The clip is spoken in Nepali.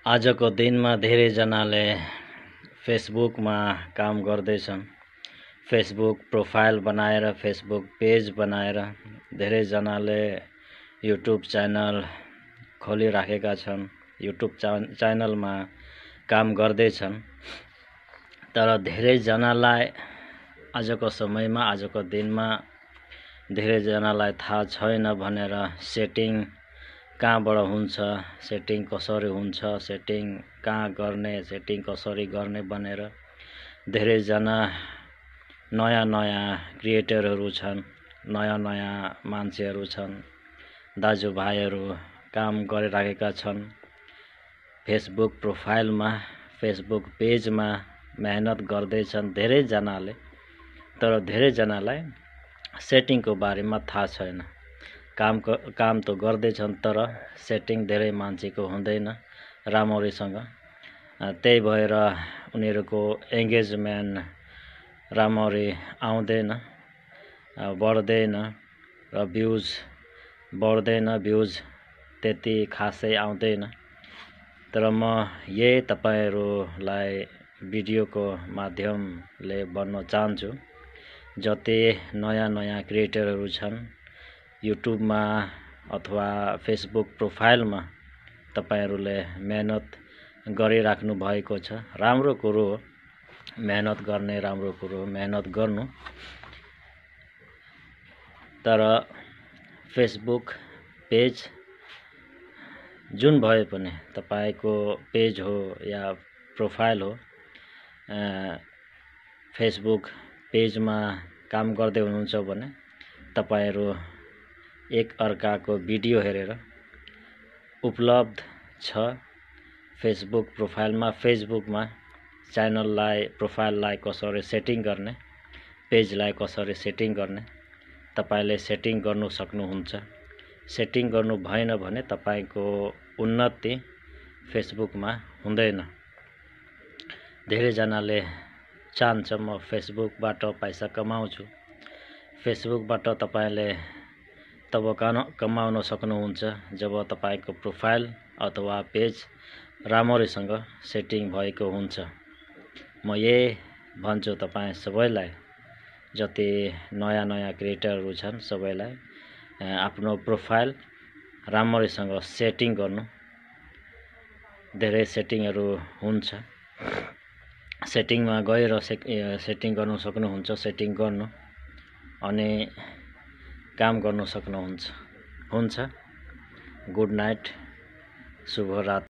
आजको दिनमा धेरैजनाले फेसबुकमा काम गर्दैछन्। फेसबुक प्रोफाइल बनाएर, फेसबुक पेज बनाएर धेरैजनाले युट्युब च्यानल खोलिराखेका छन्। युट्युब च्यानलमा काम गर्दैछन्। तर धेरैजनालाई आजको समयमा, आजको दिनमा धेरैजनालाई थाहा छैन भनेर सेटिङ कहाँबाट हुन्छ, सेटिङ कसरी हुन्छ, सेटिङ कहाँ गर्ने, सेटिङ कसरी गर्ने भनेर धेरैजना नयाँ क्रिएटरहरू छन्, नयाँ मान्छेहरू छन्, दाजुभाइहरू काम गरिराखेका छन्। फेसबुक प्रोफाइलमा, फेसबुक पेजमा मेहनत गर्दैछन् धेरैजनाले। तर धेरैजनालाई सेटिङको बारेमा थाहा छैन। काम त गर्दैछन्, तर सेटिङ धेरै मान्छेको हुँदैन राम्रैसँग। त्यही भएर उनीहरूको एङ्गेजमेन्ट राम्ररी आउँदैन, बढ्दैन र भ्युज बढ्दैन, भ्युज त्यति खासै आउँदैन। तर म यही तपाईहरुलाई भिडियोको माध्यमले भन्न चाहन्छु, जति नयाँ क्रिएटरहरू छन् युट्युबमा अथवा फेसबुक प्रोफाइलमा तपाईहरुले मेहनत गरिराख्नु भएको छ। राम्रो कुरो हो, मेहनत गर्ने राम्रो कुरो हो, मेहनत गर्नु। तर फेसबुक पेज जुन भए पनि तपाईको पेज हो या प्रोफाइल हो, फेसबुक पेजमा काम गर्दै हुनुहुन्छ भने तपाईहरु एक अर्काको भिडियो हेरेर उपलब्ध छ फेसबुक प्रोफाइलमा, फेसबुकमा च्यानललाई, प्रोफाइललाई कसरी सेटिङ गर्ने, पेजलाई कसरी सेटिङ गर्ने तपाईले सेटिङ गर्नु सक्नुहुन्छ। सेटिङ गर्नु भएन भने तपाईको उन्नति फेसबुकमा हुँदैन। धेरैजनाले चाहन्छ म फेसबुकबाट पैसा कमाउँछु। फेसबुकबाट तपाईले तब कमाउन सक्नुहुन्छ जब तपाईको प्रोफाइल अथवा पेज राम्रैसँग सेटिङ भएको हुन्छ। म यही भन्छु तपाई सबैलाई, जति नयाँ क्रिएटरहरू छन् सबैलाई आफ्नो प्रोफाइल राम्रैसँग सेटिङ गर्नु। धेरै सेटिङहरू हुन्छ, सेटिङमा गएर सेटिङ गर्नु सक्नुहुन्छ, सेटिङ गर्नु अनि काम गर्नु सक्नुहुन्छ। गुड नाइट, शुभरात्री।